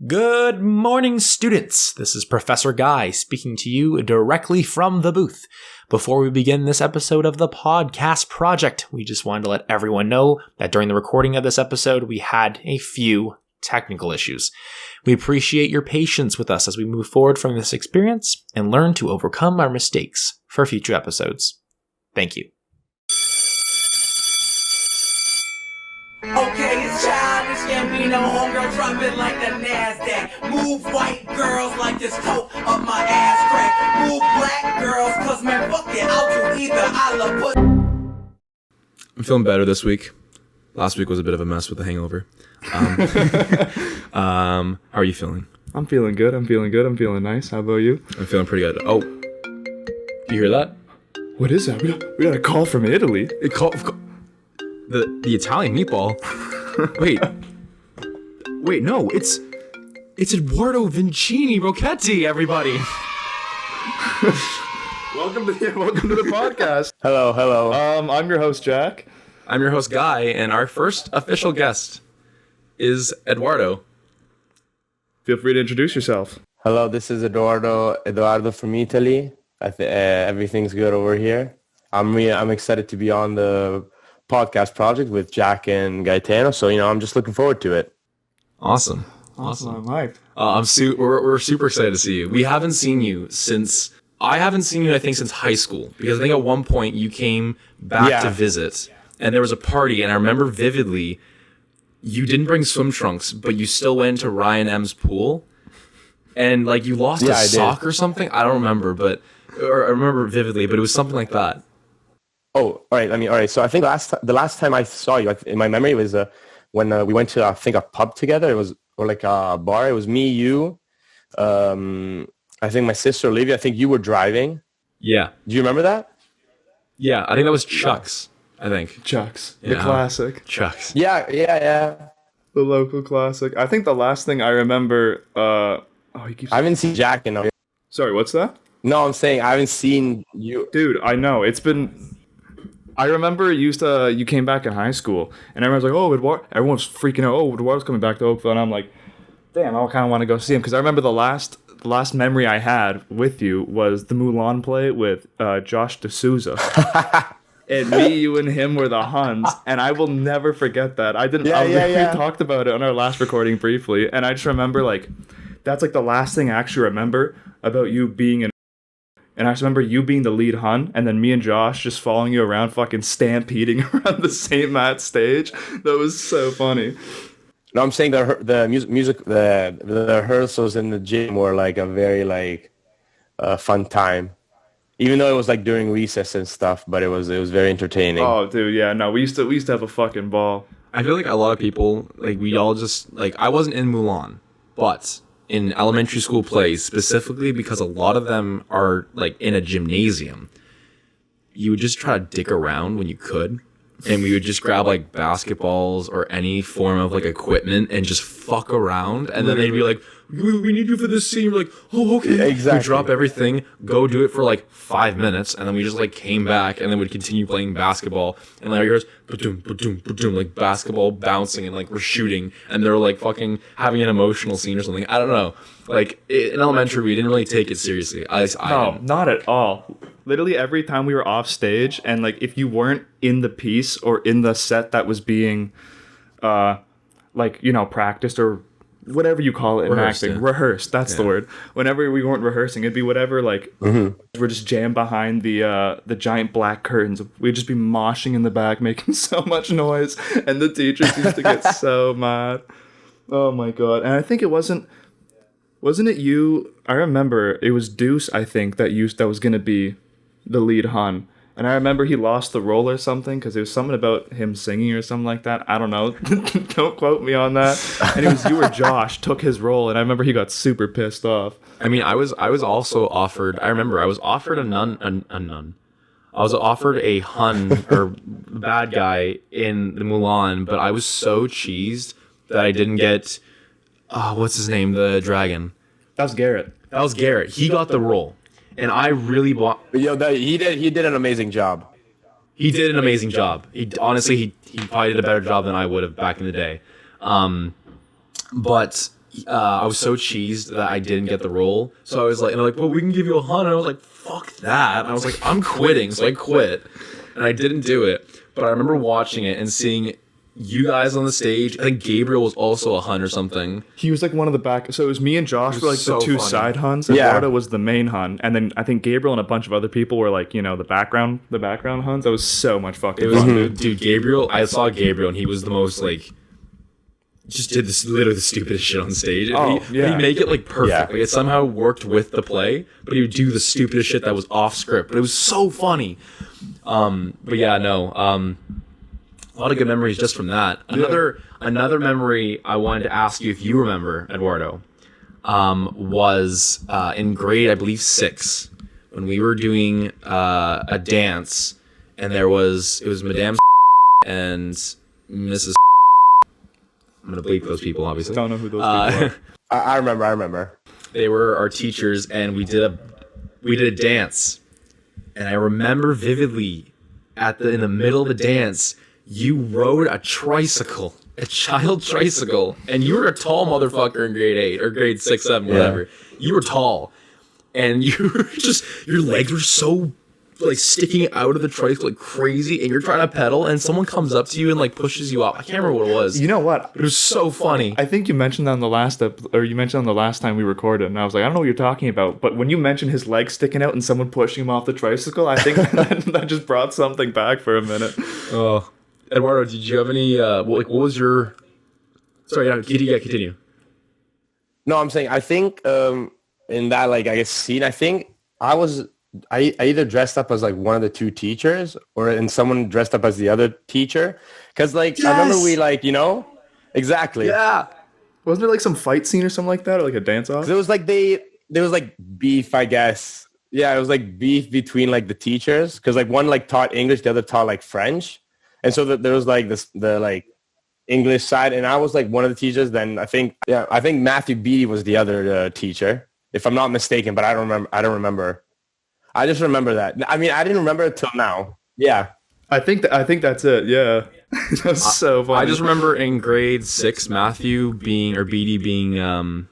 Good morning, students. This is Professor Guy speaking to you directly from the booth. Before we begin this episode of the podcast project, we just wanted to let everyone know that during the recording of this episode, we had a few technical issues. We appreciate your patience with us as we move forward from this experience and learn to overcome our mistakes for future episodes. Thank you. Okay, it's childish, can't be no homegirl, drop it like the NASDAQ. Move white girls like this coat up my ass crack. Move black girls, cause man, fuck it, I'll do either. I love put. I'm feeling better this week. Last week was a bit of a mess with the hangover. How are you feeling? I'm feeling good. I'm feeling nice. How about you? I'm feeling pretty good. Oh, do you hear that? What is that? We got a call from Italy. It called the Italian meatball. Wait, no, it's Edoardo Vicini Rochetti, everybody. Welcome to the podcast. Hello. I'm your host, Jack. I'm your host, Guy, and our first official guest is Edoardo. Feel free to introduce yourself. Hello, this is Edoardo from Italy. Everything's good over here. I'm excited to be on the podcast project with Jack and Gaetano, so I'm just looking forward to it. Awesome. I'm hyped. We're super excited to see you. I haven't seen you, I think, since high school, because I think at one point you came back to visit, and there was a party, and I remember vividly you didn't bring swim trunks, but you still went to Ryan M's pool, and like you lost a sock or something. I don't remember, or I remember vividly, but it was something like that. Oh, all right. So I think the last time I saw you, in my memory, was when we went to, I think, a pub together. It was, or like a bar. It was me, you, I think my sister Olivia. I think you were driving. Yeah. Do you remember that? Yeah, I think that was Chuck's. Chuck's, the classic. Chuck's. Yeah. The local classic. I think the last thing I remember. I haven't seen Jack in a... Sorry, what's that? No, I'm saying I haven't seen you. Dude, I know. It's been... I remember you came back in high school, and everyone's like, "Oh, Eduardo!" Everyone's freaking out. "Oh, Eduardo's coming back to Oakville," and I'm like, "Damn, I kind of want to go see him." Because I remember the last memory I had with you was the Mulan play with Josh D'Souza, and me, you, and him were the Huns, and I will never forget that. We talked about it on our last recording briefly, and I just remember that's the last thing I actually remember about you being in. And I just remember you being the lead Hun, and then me and Josh just following you around, fucking stampeding around the St. Matt stage. That was so funny. No, I'm saying the music, the rehearsals in the gym were like a very fun time. Even though it was during recess and stuff, but it was very entertaining. Oh, dude, yeah, no, we used to have a fucking ball. I feel like a lot of people, we all just, I wasn't in Mulan, but in elementary school plays, specifically because a lot of them are in a gymnasium, you would just try to dick around when you could, and we would just grab basketballs or any form of equipment and just fuck around, and then they'd be like, we need you for this scene. We're like, oh, okay. Yeah, exactly. We drop everything, go do it for 5 minutes, and then we just came back and then would continue playing basketball, and here's ba-doom, ba-doom, ba-doom, basketball bouncing, and we're shooting, and they're fucking having an emotional scene or something. I don't know. In elementary, we didn't really take it seriously. I didn't. Not at all. Literally every time we were off stage, and if you weren't in the piece or in the set that was being practiced or whatever you call it in acting. Rehearsed, that's the word. Whenever we weren't rehearsing, it'd be whatever, we're just jammed behind the giant black curtains. We'd just be moshing in the back, making so much noise, and the teachers used to get so mad. Oh my god. And I think it wasn't it you? I remember it was Deuce, I think, that was going to be the lead Hun. And I remember he lost the role or something because it was something about him singing or something like that. I don't know. Don't quote me on that. And it was you or Josh took his role, and I remember he got super pissed off. I mean, I was also offered. I remember I was offered a nun. I was offered a Hun or bad guy in the Mulan, but I was so cheesed that I didn't get. What's his name? The dragon. That was Garrett. He got the role. And I really want. He did an amazing job. He did an amazing job. He probably did a better job than I would have back in the day. But I was so cheesed that I didn't get the role. So I was like, and they're like, well, we can give you 100. I was like, fuck that. And I was like, I'm quitting. So I quit. And I didn't do it. But I remember watching it and seeing you guys on the stage. I think Gabriel was also a Hun or something. He was like one of the back. So it was me and Josh were like so the two funny. side Huns. Yeah. Edoardo was the main Hun, and then I think Gabriel and a bunch of other people were like, you know, the background Huns. That was so much fucking It was, fun. dude, Gabriel, I saw Gabriel and he was the most like, just did this literally the stupidest shit on stage. Oh, yeah. He'd make it like perfect. Yeah. Like it somehow worked with the play, but he would do the stupidest shit that was off script. But it was so funny. But yeah, no. A lot of good memories just from that. Another memory I wanted to ask you if you remember, Edoardo, was in grade, I believe 6, when we were doing a dance, and it was Madame and Mrs. I'm gonna bleep those people, obviously. Don't know who those people are. I remember. They were our teachers, and we did a dance, and I remember vividly in the middle of the dance, you rode a tricycle, a child tricycle, and you were a tall motherfucker in grade 8 or grade 6, 7, whatever. You were tall, and you were just, your legs were so like sticking out of the tricycle like crazy, and you're trying to pedal, and someone comes up to you and like pushes you up. I can't remember what it was. You know what? It was so funny. I think you mentioned that on the last you mentioned on the last time we recorded, and I was like, I don't know what you're talking about. But when you mentioned his legs sticking out and someone pushing him off the tricycle, I think that just brought something back for a minute. Oh, Edoardo, did you have any? What was your? Sorry, continue. No, I'm saying I think in that like I guess scene, I think I either dressed up as like one of the two teachers and someone dressed up as the other teacher. Cause like I remember we like, you know, exactly. Yeah. Wasn't there like some fight scene or something like that, or like a dance off? There was like there was like beef, I guess. Yeah, it was like beef between like the teachers. Cause like one like taught English, the other taught like French. And so there was like the like English side, and I was like one of the teachers. Then I think Matthew Beatty was the other teacher, if I'm not mistaken, but I don't remember. I just remember that. I mean, I didn't remember it till now. Yeah. I think that's it. Yeah. That's so funny. I just remember in grade 6, Beatty being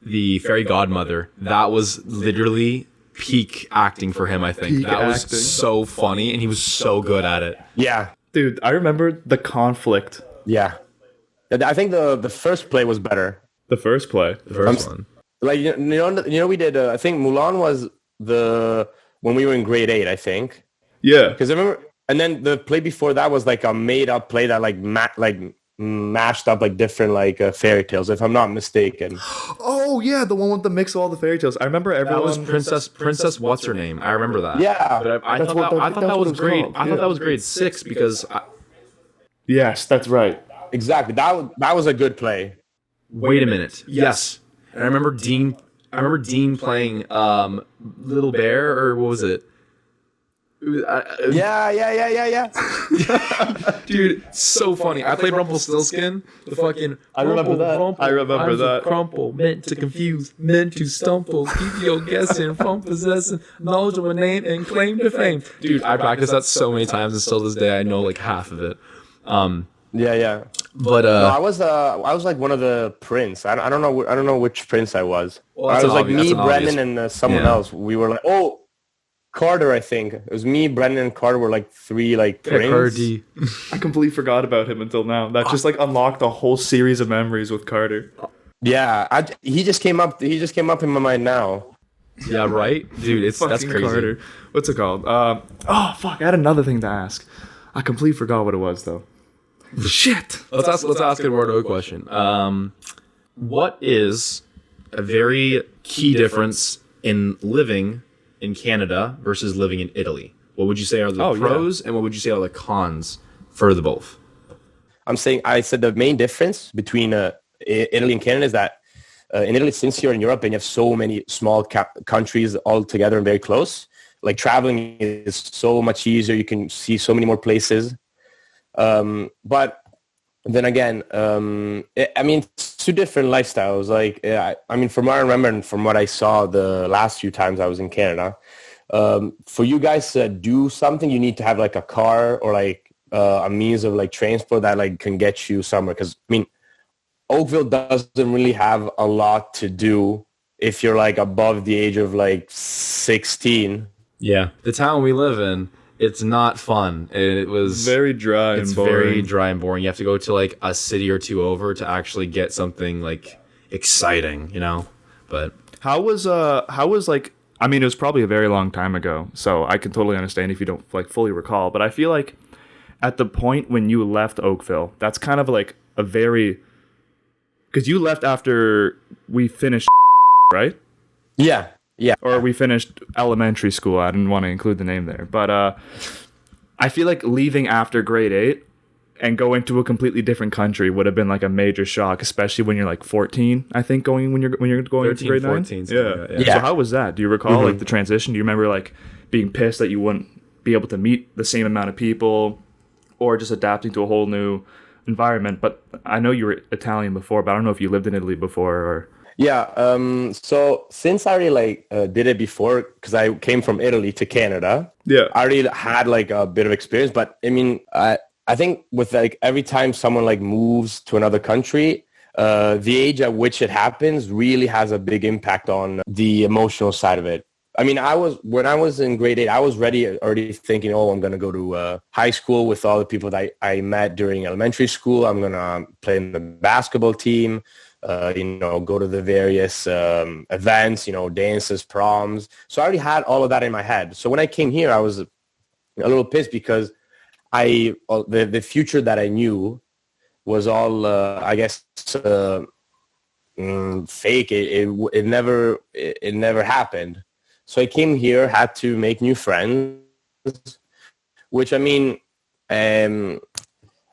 the fairy godmother. That was literally peak acting for him, I think. Peak that was acting. so funny, and he was so good at it. Yeah. Dude, I remember the conflict. Yeah. I think the first play was better. The first play. The first one. Like you know we did I think Mulan was when we were in grade 8, I think. Yeah. Because I remember, and then the play before that was like a made up play that like mashed up like different like fairy tales, if I'm not mistaken. Oh yeah, the one with the mix of all the fairy tales. I remember everyone. That was Princess what's her name? I remember that. Yeah. But I thought that was grade. I thought that was grade 6 because. Yes, that's right. Exactly. That was a good play. Wait a minute. Yes. And I remember Dean playing Little Bear, or what was it? Yeah. Dude, so funny. I played Rumpelstiltskin. The fucking I remember that. Rumple, I remember eyes of that. Crumple, meant to confuse, meant to stumble, keep your guessing from possessing knowledge of a name and claim to fame. Dude, I practiced that so many times, and still to this day I know like half of it. Yeah. But No, I was like one of the prince. I don't know which prince I was. Well, I that's was like obvious- me, that's an obvious- Brendan, and someone Yeah. else. We were like, oh, Carter, I think it was me, Brendan, and Carter were like 3 like prince. Cardi. I completely forgot about him until now. That just like unlocked a whole series of memories with Carter. Yeah, he just came up in my mind now. Yeah, right, dude. That's Fucking crazy. Carter. What's it called? Oh fuck! I had another thing to ask. I completely forgot what it was though. Shit. Let's ask Eduardo a question. What is a very key difference in living in Canada versus living in Italy? What would you say are the pros, and what would you say are the cons for the both? I said the main difference between Italy and Canada is that in Italy, since you're in Europe and you have so many small countries all together and very close, like traveling is so much easier. You can see so many more places. But then again, it's 2 different lifestyles. Like, from what I remember and from what I saw the last few times I was in Canada, for you guys to do something, you need to have like a car or like a means of like transport that like can get you somewhere. Because Oakville doesn't really have a lot to do if you're like above the age of like 16. Yeah, the town we live in, it's not fun. It was Very dry It's and boring. very dry and boring. You have to go to like a city or two over to actually get something like exciting, you know. But How was like, I mean, it was probably a very long time ago, so I can totally understand if you don't like fully recall, but I feel like at the point when you left Oakville, that's kind of like a very, because you left after we finished, right? Yeah. Yeah. Or we finished elementary school. I didn't want to include the name there, but I feel like leaving after grade 8 and going to a completely different country would have been like a major shock, especially when you're like 14. I think going when you're going 13, into grade 9. 14, something like that, yeah. So how was that? Do you recall like the transition? Do you remember like being pissed that you wouldn't be able to meet the same amount of people, or just adapting to a whole new environment? But I know you were Italian before, but I don't know if you lived in Italy before or. Yeah. So since I already like did it before, because I came from Italy to Canada. Yeah. I already had like a bit of experience, but I mean, I think with like every time someone like moves to another country, the age at which it happens really has a big impact on the emotional side of it. I mean, when I was in grade 8, I was already thinking, oh, I'm going to go to high school with all the people that I met during elementary school. I'm going to play in the basketball team, go to the various events, dances, proms. So I already had all of that in my head. So when I came here, I was a little pissed because the future that I knew was all, I guess, fake. It never happened. So I came here, had to make new friends, which I mean, it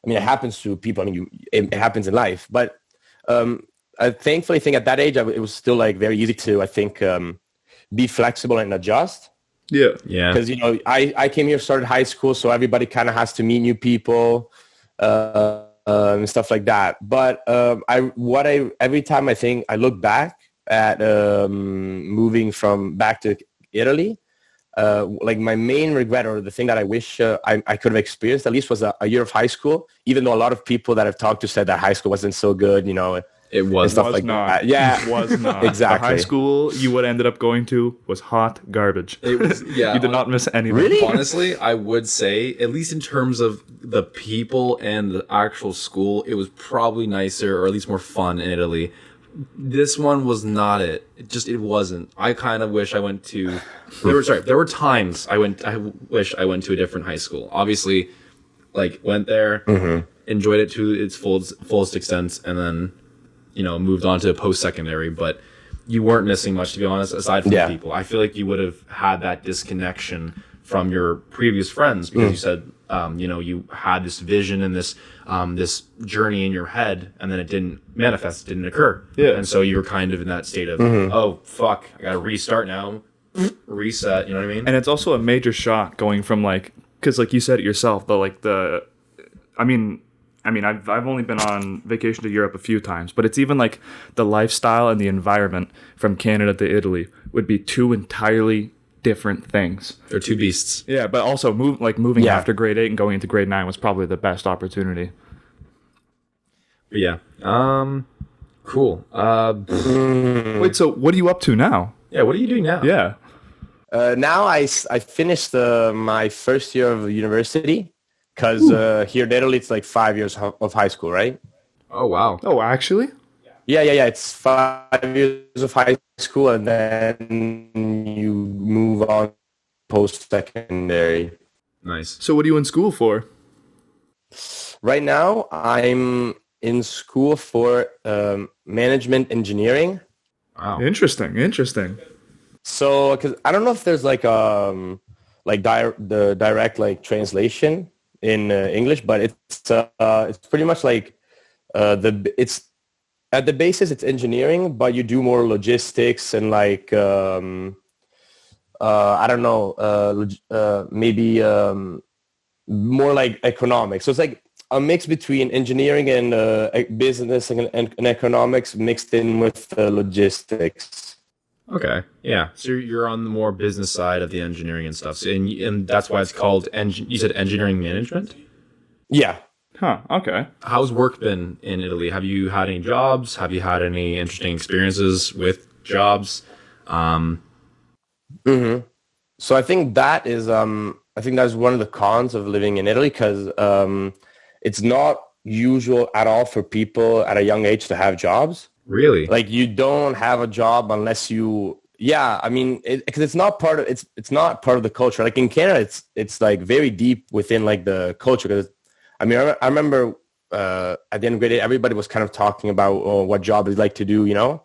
happens to people. I mean, it happens in life. But I thankfully think at that age, it was still like very easy to, I think, be flexible and adjust. Yeah. yeah. Because, I came here, started high school, so everybody kind of has to meet new people and stuff like that. But every time I think I look back at moving back to Italy, like my main regret or the thing that I wish I could have experienced at least was a year of high school, even though a lot of people that I've talked to said that high school wasn't so good, It was and stuff Was like not. that. Yeah, It was not. Exactly. The high school you would ended up going to was hot garbage. It was, yeah. You did not miss anything. Really? Honestly, I would say, at least in terms of the people and the actual school, it was probably nicer or at least more fun in Italy. This one was not it. It wasn't. I kind of wish I went to. There were times I wish I went to a different high school. Obviously, like went there, enjoyed it to its fullest extent, and then moved on to post-secondary. But you weren't missing much, to be honest, aside from the people. I feel like you would have had that disconnection from your previous friends because you said you had this vision and this journey in your head, and then it didn't manifest, it didn't occur. Yeah. And so you were kind of in that state of, oh fuck, I gotta restart now, reset. You know what I mean? And it's also a major shock going from because like you said it yourself, but I've only been on vacation to Europe a few times, but it's even like the lifestyle and the environment from Canada to Italy would be two entirely different things. They're two beasts. Yeah, but also moving after grade 8 and going into grade 9 was probably the best opportunity. But yeah, cool. Wait, so what are you up to now? Yeah, what are you doing now? Yeah. now I finished my first year of university because here in Italy it's like 5 years of high school, right? Oh wow. Oh, actually? Yeah. It's 5 years of high school, and then you move on post-secondary. Nice. So what are you in school for? Right now, I'm in school for management engineering. Wow. Interesting. So, because I don't know if there's like the direct like translation in English, but it's pretty much like it's at the basis it's engineering, but you do more logistics and like I don't know, maybe more like economics. So it's like a mix between engineering and business and economics mixed in with logistics. Okay. Yeah. So you're on the more business side of the engineering and stuff. So, and that's why it's called you said engineering management? Yeah. Huh. Okay. How's work been in Italy? Have you had any jobs? Have you had any interesting experiences with jobs? So I think that is I think that's one of the cons of living in Italy because it's not usual at all for people at a young age to have jobs. Really? Like you don't have a job unless you yeah, I mean because it's not part of it's not part of the culture. Like in Canada it's like very deep within like the culture because I mean I remember at the end of grade 8 everybody was kind of talking about what job they'd like to do, you know?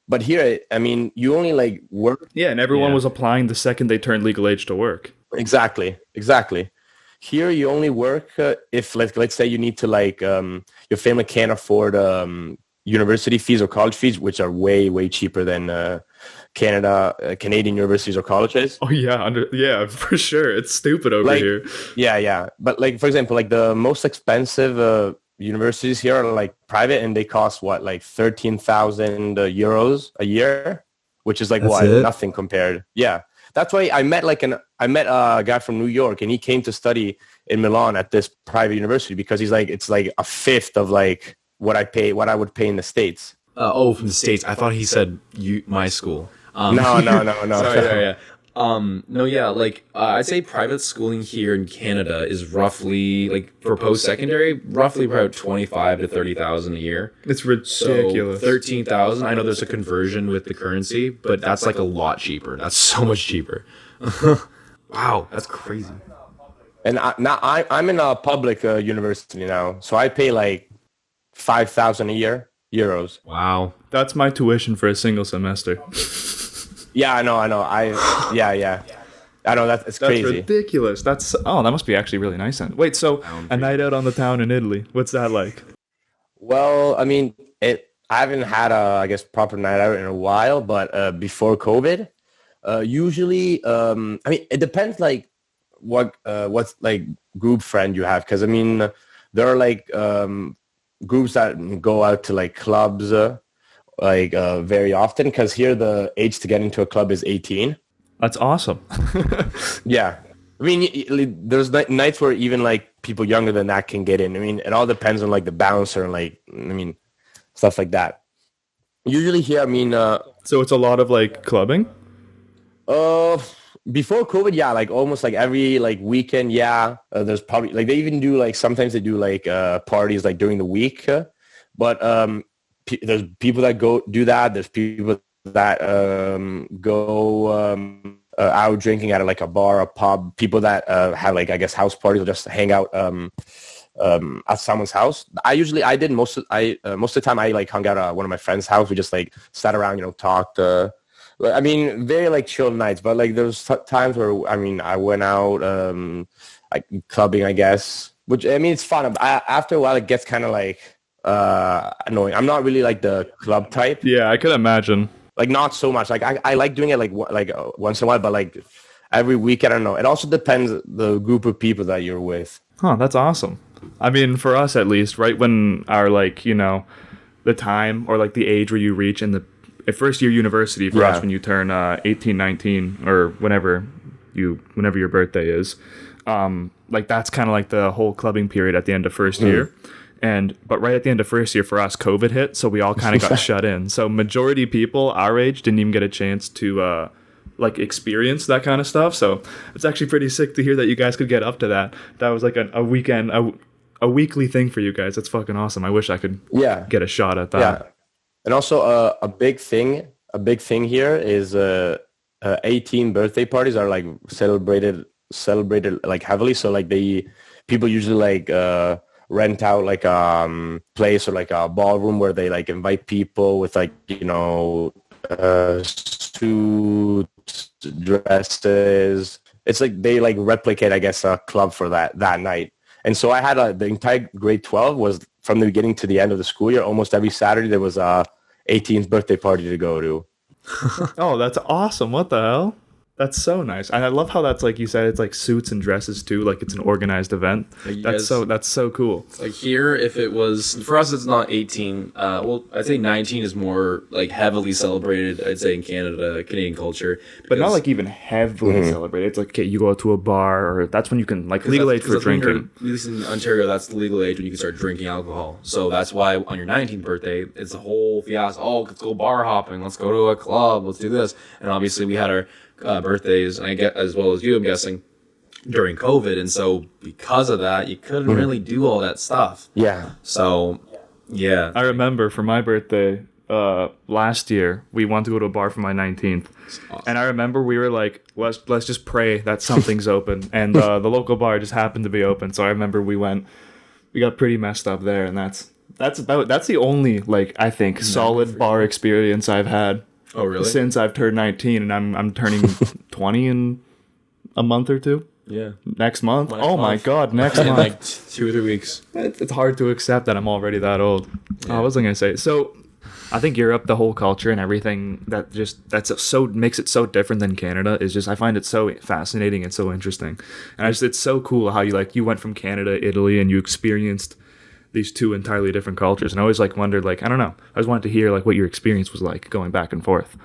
But here, I mean, you only like work. Yeah, and everyone was applying the second they turned legal age to work. Exactly. Here, you only work if, let's say, you need to like your family can't afford university fees or college fees, which are way cheaper than Canadian universities or colleges. Oh yeah, for sure. It's stupid over Like, here. yeah. But like, for example, like the most expensive universities here are like private and they cost what, like 13,000 euros a year, which is like That's what, it? nothing compared. Yeah. That's why I met a guy from New York and he came to study in Milan at this private university because he's like, it's like a fifth of like what I would pay in the States. From the States. I thought he said my school. No. Sorry, yeah. No, yeah, like I'd say private schooling here in Canada is roughly like for post-secondary, roughly about 25 to 30,000 a year. It's ridiculous. So 13,000. I know there's a conversion with the currency, but that's like a lot cheaper. That's so much cheaper. Wow, that's crazy. And I'm in a public university now, so I pay like 5,000 a year euros. Wow. That's my tuition for a single semester. Yeah, I know. Yeah. I know it's That's crazy. ridiculous. That must be actually really nice then. Wait, so a night out on the town in Italy, what's that like? Well, I mean, I haven't had I guess proper night out in a while, but before COVID, usually, I mean, it depends like what's like group friend you have, because I mean, there are like groups that go out to like clubs very often, because here the age to get into a club is 18. That's awesome. Yeah. I mean, there's nights where even like people younger than that can get in. I mean, it all depends on like the bouncer and like, I mean, stuff like that. Usually here, I mean, So it's a lot of like clubbing? before COVID, yeah, like almost like every like weekend, yeah. There's probably like they even do like sometimes they do like parties like during the week, but there's people that go do that. There's people that go out drinking at like a bar, a pub. People that have like I guess house parties or just hang out at someone's house. I did most of the time. I like hung out at one of my friends' house. We just like sat around, talked. I mean, very like chill nights. But like there's times where I mean I went out like clubbing, I guess. Which I mean it's fun. After a while, it gets kind of like annoying. I'm not really like the club type. Yeah, I could imagine. Like not so much. Like I like doing it like once in a while, but like every week, I don't know. It also depends the group of people that you're with. Huh, that's awesome. I mean, for us at least, right when our like, the time or like the age where you reach in the first year university for us when you turn 18, 19 or whenever your birthday is. Like that's kind of like the whole clubbing period at the end of first year. But right at the end of first year for us, COVID hit, so we all kind of got shut in. So majority of people our age didn't even get a chance to like experience that kind of stuff. So it's actually pretty sick to hear that you guys could get up to that. That was like a weekend, a weekly thing for you guys. That's fucking awesome. I wish I could get a shot at that. Yeah, and also a big thing here is 18 birthday parties are like celebrated like heavily. So like people usually like rent out like a place or like a ballroom where they like invite people with like suits, dresses. It's like they like replicate, I guess, a club for that night. And so I had the entire grade 12 was from the beginning to the end of the school year. Almost every Saturday there was a 18th birthday party to go to. Oh, that's awesome. What the hell? That's so nice. And I love how that's, like you said, it's like suits and dresses too. Like it's an organized event. That's so cool. Like here, if it was for us, it's not 18. Well, I'd say 19 is more like heavily celebrated. I'd say in Canada, Canadian culture, But not like even heavily celebrated. It's like, okay, you go to a bar, or that's when you can, like, legal age for drinking. At least in Ontario, that's the legal age when you can start drinking alcohol. So that's why on your 19th birthday, it's a whole fiasco. Oh, let's go bar hopping. Let's go to a club. Let's do this. And obviously, we had our birthdays, and I get as well as you, I'm guessing, during COVID, and so because of that, you couldn't really do all that stuff. Yeah. So, yeah. I remember for my birthday last year, we wanted to go to a bar for my 19th, awesome. And I remember we were like, let's just pray that something's open, and the local bar just happened to be open. So I remember we got pretty messed up there, and that's the only, like, I think solid bar experience I've had. Oh, really? Since I've turned 19, and I'm turning 20 in a month or two. Yeah. Next month. Oh my God, next month. In like 2 or 3 weeks. It's hard to accept that I'm already that old. Yeah. What was I gonna say? So, I think Europe, the whole culture and everything that's so makes it so different than Canada is just, I find it so fascinating and so interesting, and it's so cool how you went from Canada, Italy, and you experienced these two entirely different cultures. And I always wondered, I don't know, I always wanted to hear what your experience was like going back and forth.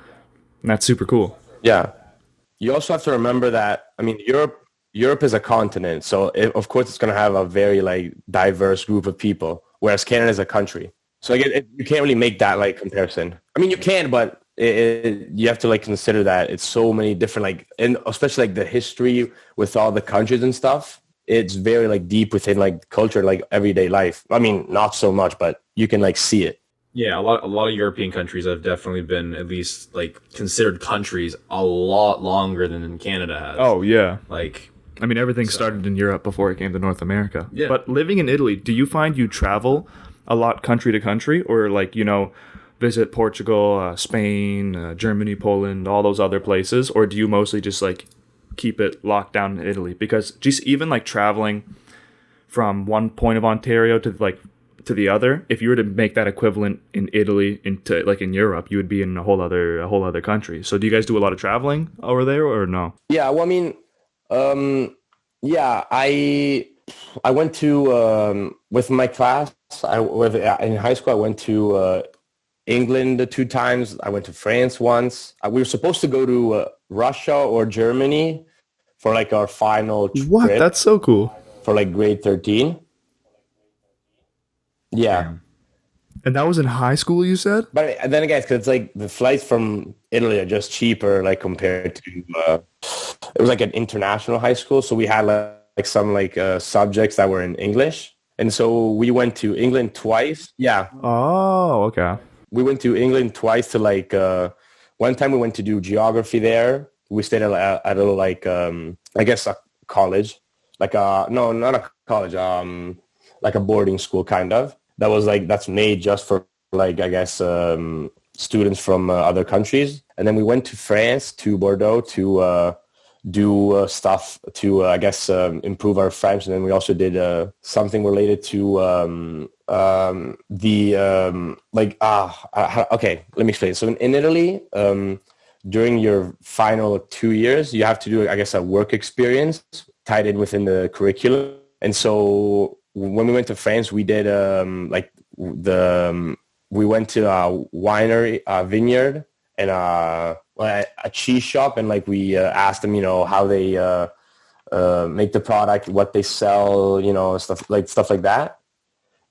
And that's super cool. Yeah. You also have to remember that, I mean, Europe is a continent. So of course it's going to have a very diverse group of people, whereas Canada is a country. So again, you can't really make that comparison. I mean, you can, but you have to consider that it's so many different, and especially the history with all the countries and stuff. It's very deep within culture, everyday life. I mean, not so much, but you can see it. Yeah, a lot of European countries have definitely been at least considered countries a lot longer than Canada has. Oh yeah. I mean, everything started in Europe before it came to North America. Yeah. But living in Italy, do you find you travel a lot country to country, or visit Portugal, Spain, Germany, Poland, all those other places, or do you mostly just keep it locked down in Italy? Because just even traveling from one point of Ontario to the other, if you were to make that equivalent in Italy into in Europe, you would be in a whole other country. So do you guys do a lot of traveling over there, or no? Yeah, well, I mean, I went to with my class. In high school, I went to England 2 times. I went to France once. We were supposed to go to Russia or Germany for our final trip. What? That's so cool. For grade 13. Yeah. And that was in high school, you said? But then again, because it's the flights from Italy are just cheaper compared to it was an international high school, so we had some subjects that were in English, and so we went to England twice. Yeah. Oh, okay. We went to England twice to one time we went to do geography there. We stayed at a little I guess a college, no, not a college, a boarding school kind of. That was that's made just for I guess students from other countries. And then we went to France, to Bordeaux, to do stuff to I guess improve our French. And then we also did something related to okay, let me explain. So in Italy, during your final 2 years, you have to do I guess a work experience tied in within the curriculum. And so when we went to France, we did we went to a winery, a vineyard, and a cheese shop, and we asked them, how they make the product, what they sell, stuff like that.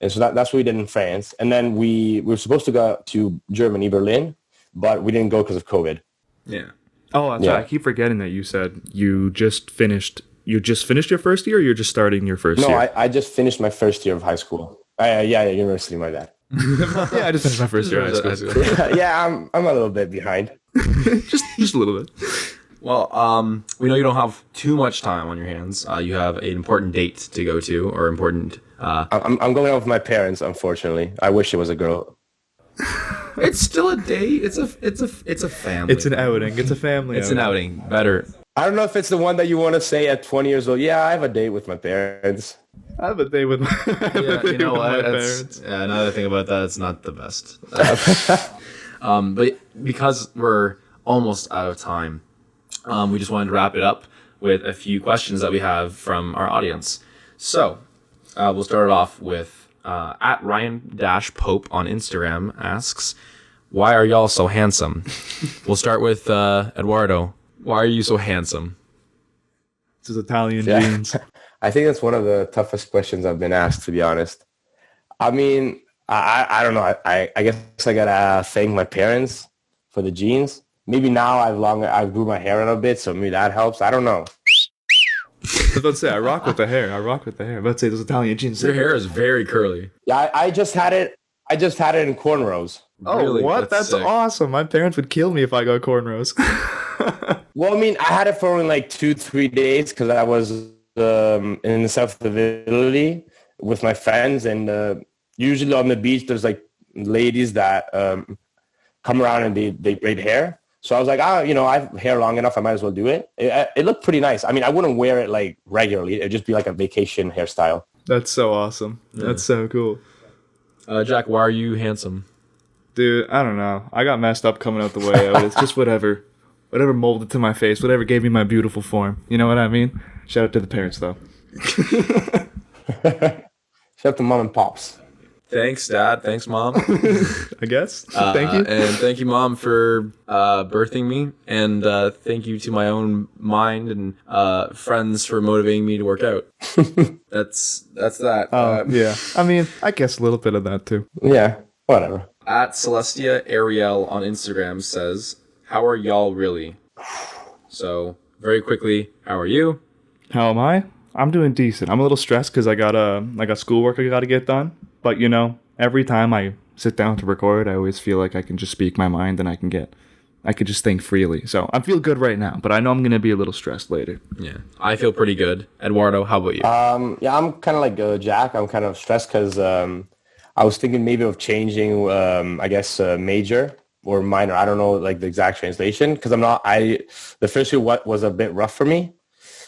And so that's what we did in France. And then we were supposed to go to Germany, Berlin, but we didn't go because of COVID. Yeah. Oh, that's right. I keep forgetting that you said you just finished your first year, or you're just starting your first year? No, I just finised my first year of high school. University, my bad. Yeah, I just finished my first year of high school. Yeah, I'm a little bit behind. just a little bit. Well, we know you don't have too much time on your hands. You have an important date to go to, or important. I'm going out with my parents. Unfortunately, I wish it was a girl. It's still a date. It's a family. It's an outing. It's a family. It's an outing. Better. I don't know if it's the one that you want to say at 20 years old. Yeah, I have a date with my parents. I have a date with my, parents. Yeah, another thing about that, it's not the best. But because we're almost out of time, we just wanted to wrap it up with a few questions that we have from our audience. So we'll start it off with at Ryan-Pope on Instagram asks, why are y'all so handsome? We'll start with Edoardo. Why are you so handsome? It's his Italian genes. I think that's one of the toughest questions I've been asked, to be honest. I mean, I don't know. I guess I gotta thank my parents for the genes. Maybe now I've grew my hair a little bit, so maybe that helps. I don't know. Let's say I rock with the hair. Let's say those Italian genes. Your hair is very curly. Yeah, I just had it. I just had it in cornrows. Oh, Really? what? That's sick. awesome. My parents would kill me if I got cornrows. Well, I mean, I had it for only like 2-3 days because I was in the south of Italy with my friends, and usually on the beach there's like ladies that come around and they braid hair. So I was like, I have hair long enough, I might as well do it. It looked pretty nice. I mean, I wouldn't wear it like regularly. It'd just be like a vacation hairstyle. That's so awesome. Yeah. That's so cool. Jack, why are you handsome? Dude, I don't know. I got messed up coming out the way out. It's just whatever molded to my face, whatever gave me my beautiful form. You know what I mean? Shout out to the parents, though. Shout out to mom and pops. Thanks, Dad. Thanks, Mom. I guess. Thank you. And thank you, Mom, for birthing me. And thank you to my own mind and friends for motivating me to work out. That's that. Yeah. I mean, I guess a little bit of that, too. Yeah, whatever. At Celestia Ariel on Instagram says, how are y'all really? So, very quickly, how are you? How am I? I'm doing decent. I'm a little stressed because I got schoolwork I got to get done. But, every time I sit down to record, I always feel like I can just speak my mind and I could just think freely. So I feel good right now, but I know I'm going to be a little stressed later. Yeah, I feel pretty good. Edoardo, how about you? Yeah, I'm kind of like Jack. I'm kind of stressed because I was thinking maybe of changing, major or minor. I don't know like the exact translation because the first year was a bit rough for me.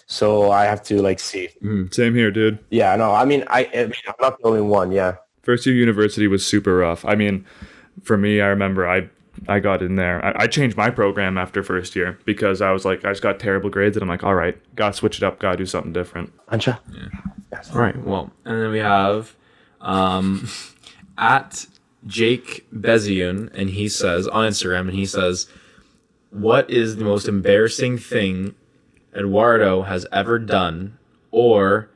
So I have to see. Same here, dude. Yeah, no, I'm not the only one. Yeah. First year university was super rough. I mean, for me, I remember I got in there. I changed my program after first year because I was like, I just got terrible grades and I'm like, all right, gotta switch it up, gotta do something different. Ancha? Yeah. Yes. All right, well, and then we have at Jake Bezion, and he says on Instagram, and he says, what is the most embarrassing thing Edoardo has ever done, or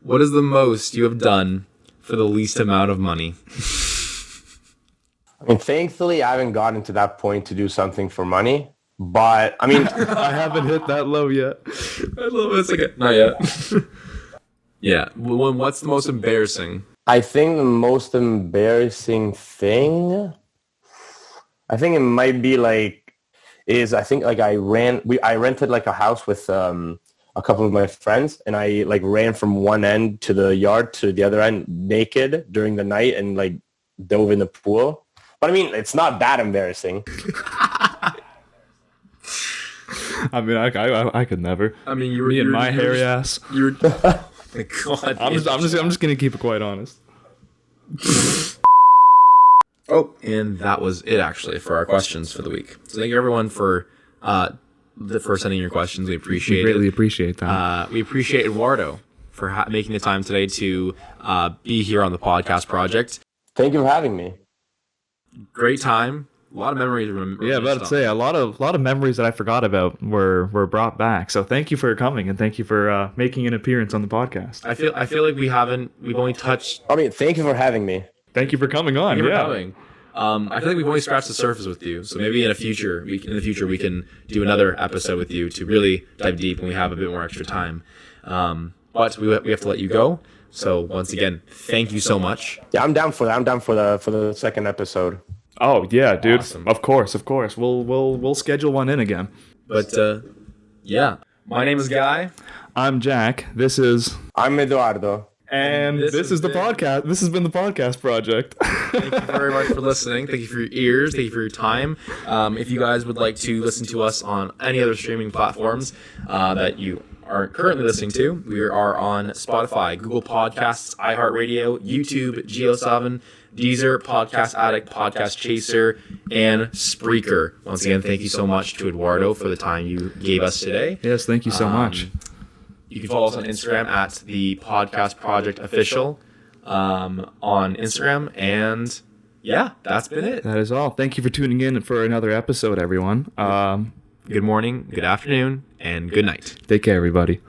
what is the most you have done for the least amount of money? I mean, thankfully, I haven't gotten to that point to do something for money. But I mean, I haven't hit that low yet. I love it. It's not yet. Yeah. What's the most embarrassing? I think the most embarrassing thing, I think it might be I rented like a house with a couple of my friends, and I ran from one end to the yard to the other end naked during the night and dove in the pool. But I mean, it's not that embarrassing. I mean, I could never. I mean, me and my hairy ass. You were. God, I'm just gonna keep it quite honest. Oh, and that was it actually for our questions for the week. So thank you everyone for sending your questions. We appreciate it. We greatly appreciate that. We appreciate Edoardo for making the time today to be here on the podcast project. Thank you for having me. Great time. A lot of memories. Yeah, about to say a lot of memories that I forgot about were brought back. So thank you for coming and thank you for making an appearance on the podcast. I feel like we've only touched. I mean, thank you for having me. Thank you for coming on. Thank you for coming. I feel like we've only scratched the surface with you. So maybe in the future we can do another episode with you to really dive deep when we have a bit more extra time. But we have to let you go. So once again, thank you so much. Yeah, I'm down for that. I'm down for the second episode. Oh yeah, dude. Awesome. Of course. We'll schedule one in again. But yeah, my name is Guy. I'm Jack. I'm Edoardo. And this is the podcast. This has been the podcast project. Thank you very much for listening. Thank you for your ears. Thank you for your time. If you guys would like to listen to us on any other streaming platforms that you are currently listening to. We are on Spotify, Google Podcasts, iHeartRadio, YouTube, Geo7, Deezer, Podcast Addict, Podcast Chaser, and Spreaker. Once again, thank you so much to Edoardo for the time you gave us today. Yes, thank you so much. You can follow us on Instagram at the Podcast Project Official on Instagram. And yeah, that's been it. That is all. Thank you for tuning in for another episode, everyone. Good morning, good afternoon, and good night. Take care, everybody.